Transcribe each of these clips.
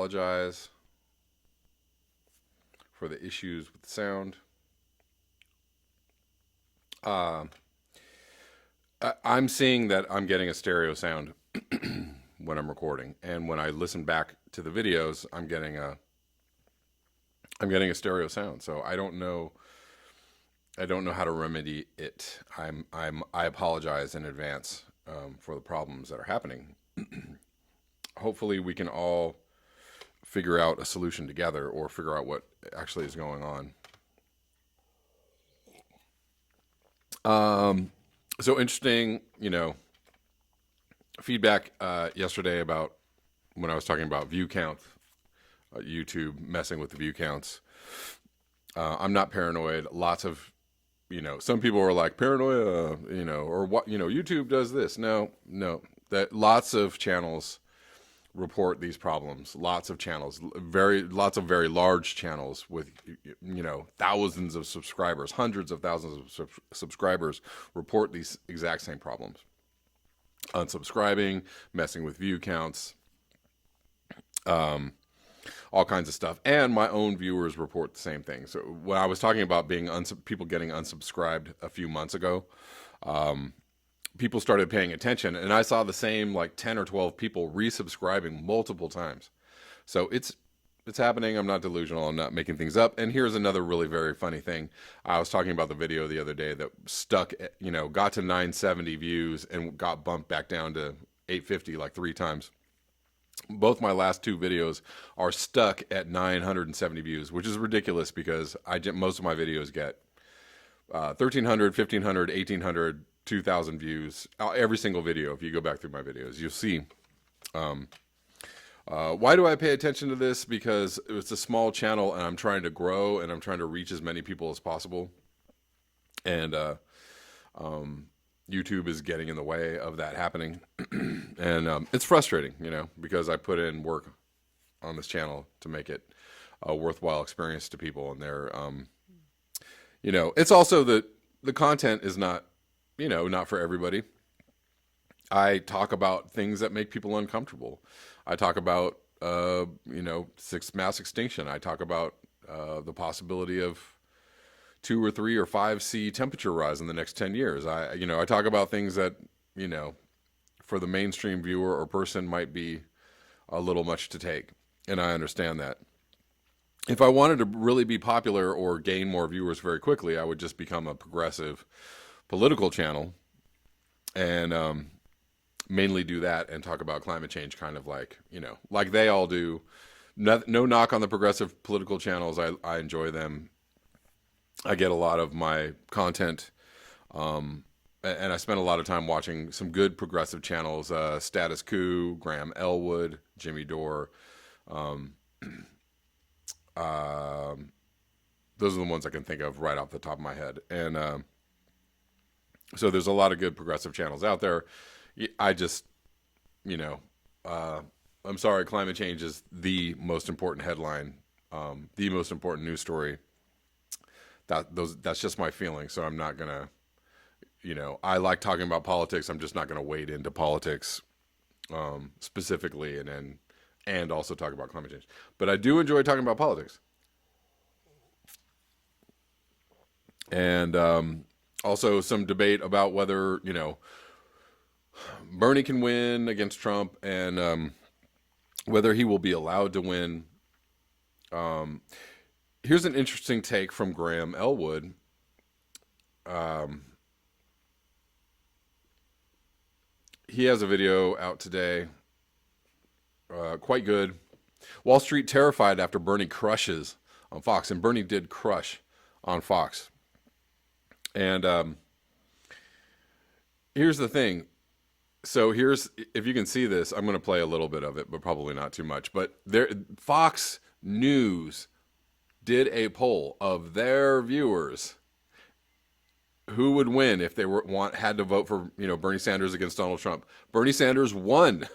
apologize for the issues with the sound. I'm seeing that I'm getting a stereo sound when I'm recording, and when I listen back to the videos, I'm getting a stereo sound. So I don't know how to remedy it. I apologize in advance for the problems that are happening. Hopefully, we can all figure out a solution together, or figure out what actually is going on. So interesting, feedback yesterday about when I was talking about view count, YouTube messing with the view counts. I'm not paranoid. Lots of, some people are like paranoia, or what, YouTube does this. No, that lots of channels report these problems. Lots of channels, lots of very large channels with, thousands of subscribers, hundreds of thousands of subscribers report these exact same problems. Unsubscribing, messing with view counts, all kinds of stuff. And my own viewers report the same thing. So when I was talking about people getting unsubscribed a few months ago, people started paying attention, and I saw the same 10 or 12 people resubscribing multiple times. So it's happening. I'm not delusional. I'm not making things up. And here's another really very funny thing. I was talking about the video the other day that stuck, got to 970 views and got bumped back down to 850 like 3 times. Both my last 2 videos are stuck at 970 views, which is ridiculous because most of my videos get 1,300, 1,500, 1,800, 2,000 views. Every single video, if you go back through my videos, you'll see. Why do I pay attention to this? Because it's a small channel, and I'm trying to grow, and I'm trying to reach as many people as possible. And YouTube is getting in the way of that happening. And it's frustrating, because I put in work on this channel to make it a worthwhile experience to people. And they're, it's also the content is not, not for everybody. I talk about things that make people uncomfortable. I talk about, mass extinction. I talk about the possibility of 2 or 3 or 5 C temperature rise in the next 10 years. I talk about things that, for the mainstream viewer or person might be a little much to take. And I understand that. If I wanted to really be popular or gain more viewers very quickly, I would just become a progressive political channel and mainly do that and talk about climate change, kind of like they all do. No knock on the progressive political channels. I enjoy them. I get a lot of my content, and I spend a lot of time watching some good progressive channels, Status Quo, Graham Elwood, Jimmy Dore. Those are the ones I can think of right off the top of my head. And so there's a lot of good progressive channels out there. I just, I'm sorry, climate change is the most important headline, the most important news story. That's just my feeling. So I'm not gonna, I like talking about politics. I'm just not gonna wade into politics specifically, and also talk about climate change. But I do enjoy talking about politics. And also some debate about whether, Bernie can win against Trump, and whether he will be allowed to win. Here's an interesting take from Graham Elwood. He has a video out today, quite good. Wall Street terrified after Bernie crushes on Fox, and Bernie did crush on Fox. And here's the thing. So if you can see this, I'm going to play a little bit of it, but probably not too much. But Fox News did a poll of their viewers who would win if they had to vote for Bernie Sanders against Donald Trump. Bernie Sanders won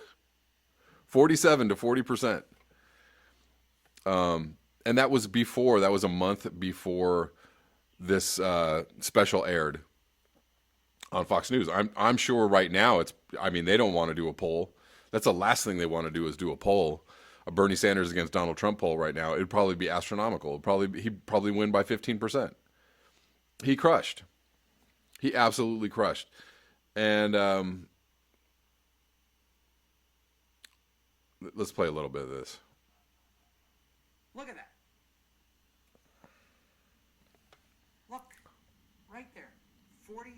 47 to 40%. And that was a month before this special aired on Fox News. I'm sure right now they don't want to do a poll. That's the last thing they want to do is do a poll a Bernie Sanders against Donald Trump poll right now, it'd probably be astronomical. He'd probably win by 15%. He crushed. He absolutely crushed. And let's play a little bit of this. Look at that. Look, right there, 47%.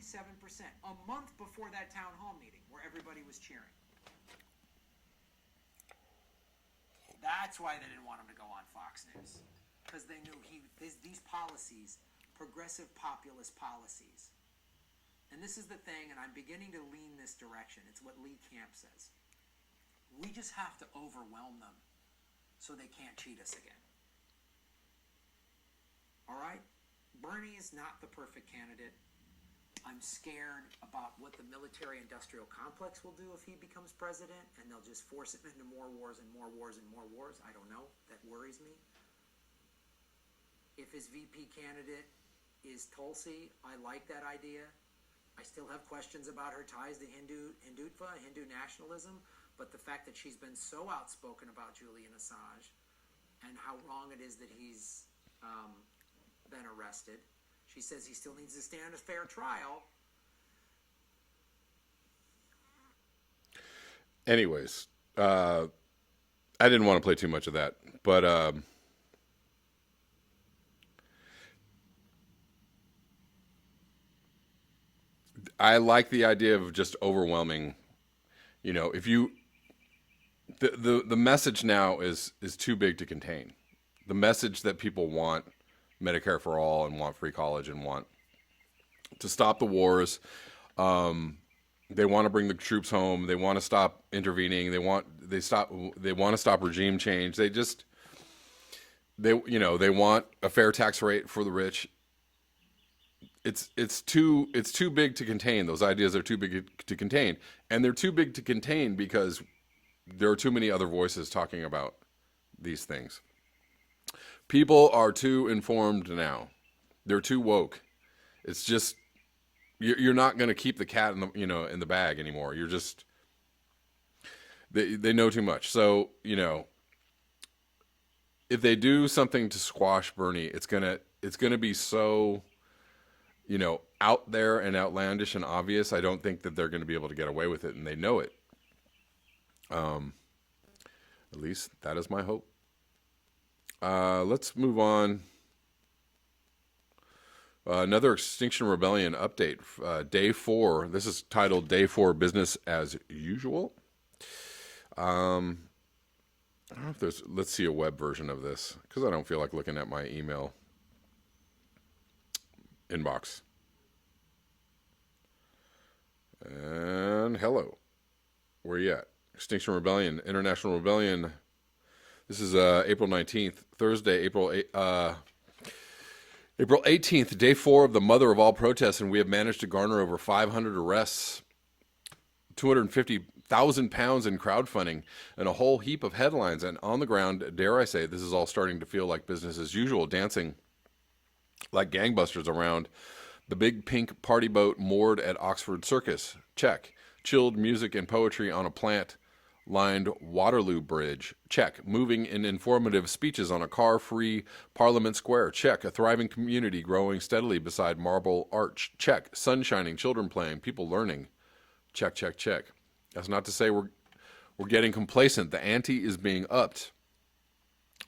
A month before that town hall meeting where everybody was cheering. That's why they didn't want him to go on Fox News. Because they knew these policies, progressive populist policies. And this is the thing, and I'm beginning to lean this direction. It's what Lee Camp says. We just have to overwhelm them so they can't cheat us again. All right? Bernie is not the perfect candidate. I'm scared about what the military-industrial complex will do if he becomes president, and they'll just force him into more wars and more wars and more wars. I don't know. That worries me. If his VP candidate is Tulsi, I like that idea. I still have questions about her ties to Hindutva, Hindu nationalism, but the fact that she's been so outspoken about Julian Assange and how wrong it is that he's been arrested. She says he still needs to stand a fair trial. Anyways, I didn't want to play too much of that, but I like the idea of just overwhelming. You know, if you the message now is too big to contain. The message that people want Medicare for all and want free college and want to stop the wars. They want to bring the troops home. They want to stop intervening. They want to stop regime change. They want a fair tax rate for the rich. It's too big to contain. Those ideas are too big to contain, and they're too big to contain because there are too many other voices talking about these things. People are too informed now. They're too woke. It's just you're not going to keep the cat in the bag anymore. You're just they know too much. So if they do something to squash Bernie, it's gonna be so out there and outlandish and obvious. I don't think that they're going to be able to get away with it, and they know it. At least that is my hope. Let's move on. Another Extinction Rebellion update. Day 4. This is titled Day 4 Business as Usual. I don't know if there's... Let's see a web version of this, because I don't feel like looking at my email inbox. And hello. Where you at? Extinction Rebellion, International Rebellion. This is April 19th, Thursday, April 18th, day 4 of the mother of all protests, and we have managed to garner over 500 arrests, 250,000 pounds in crowdfunding, and a whole heap of headlines. And on the ground, dare I say, this is all starting to feel like business as usual, dancing like gangbusters around the big pink party boat moored at Oxford Circus. Check. Chilled music and poetry on a plant-lined Waterloo Bridge. Check. Moving and informative speeches on a car-free Parliament Square. Check. A thriving community growing steadily beside Marble Arch. Check. Sun shining, children playing, people learning. Check, check, check. That's not to say we're getting complacent. The ante is being upped.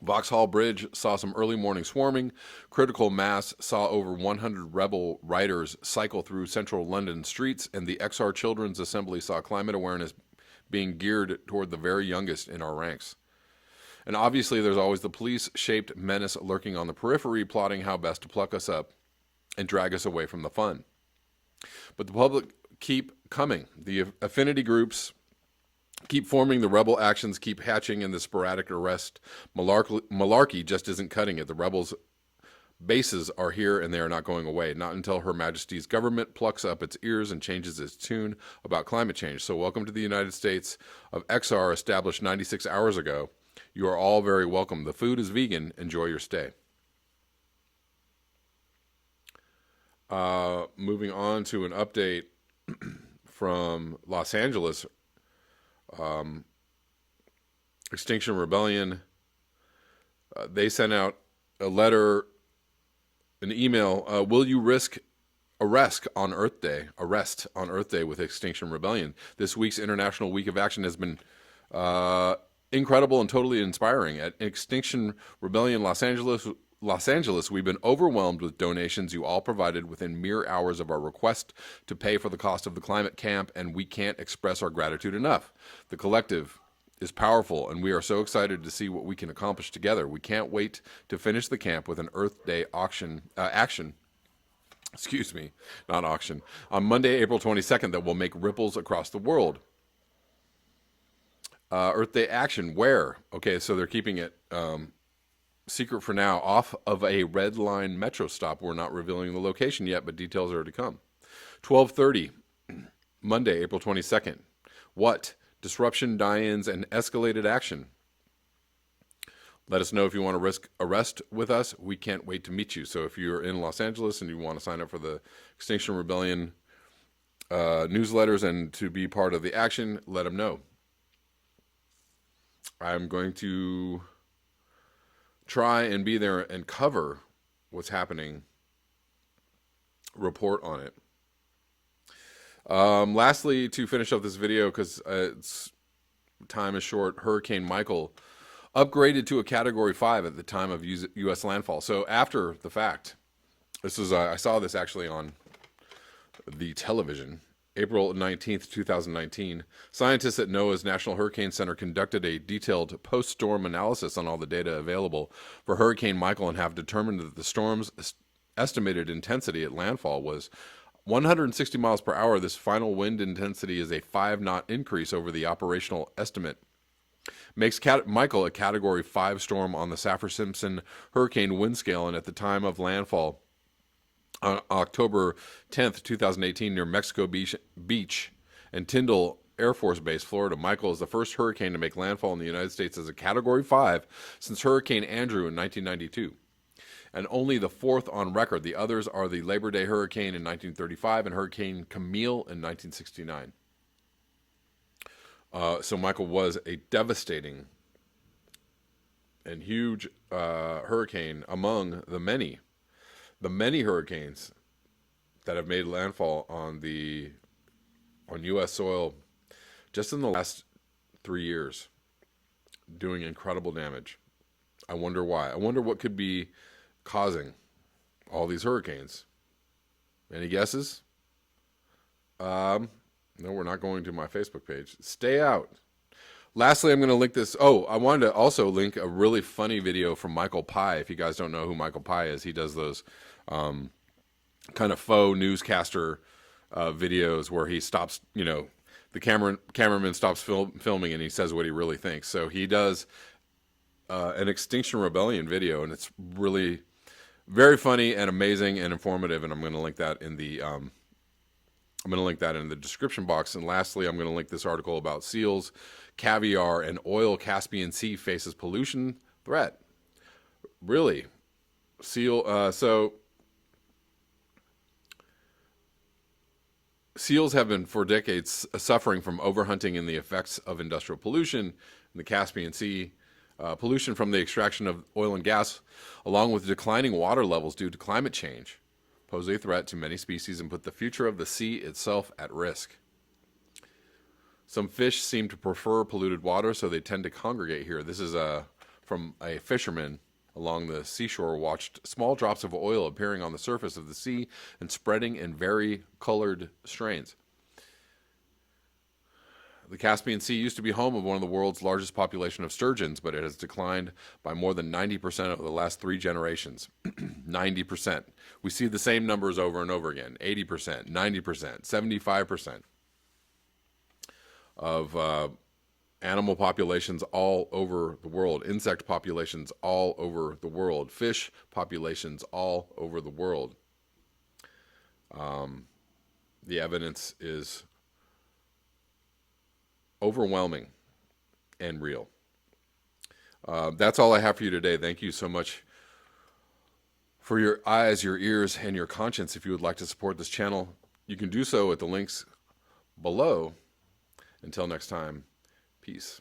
Vauxhall Bridge saw some early morning swarming. Critical Mass saw over 100 rebel riders cycle through central London streets, and the XR Children's Assembly saw climate awareness being geared toward the very youngest in our ranks. And obviously there's always the police-shaped menace lurking on the periphery, plotting how best to pluck us up and drag us away from the fun. But the public keep coming. The affinity groups keep forming, the rebel actions keep hatching, and the sporadic arrest malarkey just isn't cutting it. The rebels' bases are here, and they are not going away, not until Her Majesty's government plucks up its ears and changes its tune about climate change. So welcome to the United States of XR, established 96 hours ago. You are all very welcome. The food is vegan. Enjoy your stay. Moving on to an update from Los Angeles. Extinction Rebellion, they sent out a letter, an email. Will you risk arrest on Earth Day? Arrest on Earth Day with Extinction Rebellion. This week's International Week of Action has been incredible and totally inspiring. At Extinction Rebellion Los Angeles, we've been overwhelmed with donations you all provided within mere hours of our request to pay for the cost of the climate camp, and we can't express our gratitude enough. The collective is powerful, and we are so excited to see what we can accomplish together. We can't wait to finish the camp with an Earth Day action, not auction, on Monday, April 22nd that will make ripples across the world. Earth Day action, where? Okay, so they're keeping it secret for now, off of a red line metro stop. We're not revealing the location yet, but details are to come. 12:30, Monday, April 22nd. What? Disruption, die-ins, and escalated action. Let us know if you want to risk arrest with us. We can't wait to meet you. So if you're in Los Angeles and you want to sign up for the Extinction Rebellion newsletters and to be part of the action, let them know. I'm going to try and be there and cover what's happening, report on it. Lastly, to finish up this video, because time is short, Hurricane Michael upgraded to a Category 5 at the time of U.S. landfall. So after the fact, this is I saw this actually on the television. April 19th, 2019, scientists at NOAA's National Hurricane Center conducted a detailed post-storm analysis on all the data available for Hurricane Michael and have determined that the storm's estimated intensity at landfall was 160 miles per hour. This final wind intensity is a 5-knot increase over the operational estimate. Makes Michael a Category 5 storm on the Saffir-Simpson hurricane wind scale, and at the time of landfall, on October 10th, 2018, near Mexico Beach and Tyndall Air Force Base, Florida, Michael is the first hurricane to make landfall in the United States as a Category 5 since Hurricane Andrew in 1992, and only the fourth on record. The others are the Labor Day hurricane in 1935 and Hurricane Camille in 1969. So Michael was a devastating and huge hurricane among the many hurricanes that have made landfall on U.S. soil just in the last 3 years, doing incredible damage. I wonder why. I wonder what could be causing all these hurricanes. Any guesses? No, we're not going to my Facebook page. Stay out. Lastly, I'm going to link this. Oh, I wanted to also link a really funny video from Michael Pye. If you guys don't know who Michael Pye is, he does those kind of faux newscaster videos where he stops, the cameraman stops filming and he says what he really thinks. So he does an Extinction Rebellion video, and it's really very funny and amazing and informative. And I'm going to link that in the description box. And lastly, I'm going to link this article about seals, caviar, and oil. Caspian Sea faces pollution threat. Really, so seals have been for decades suffering from overhunting and the effects of industrial pollution in the Caspian Sea. Pollution from the extraction of oil and gas, along with declining water levels due to climate change, pose a threat to many species and put the future of the sea itself at risk. Some fish seem to prefer polluted water, so they tend to congregate here. This is from a fisherman along the seashore watched small drops of oil appearing on the surface of the sea and spreading in vari-colored strains. The Caspian Sea used to be home of one of the world's largest population of sturgeons, but it has declined by more than 90% over the last 3 generations. 90%. We see the same numbers over and over again. 80%, 90%, 75% of animal populations all over the world, insect populations all over the world, fish populations all over the world. The evidence is overwhelming and real. That's all I have for you today. Thank you so much for your eyes, your ears, and your conscience. If you would like to support this channel, you can do so at the links below. Until next time, peace.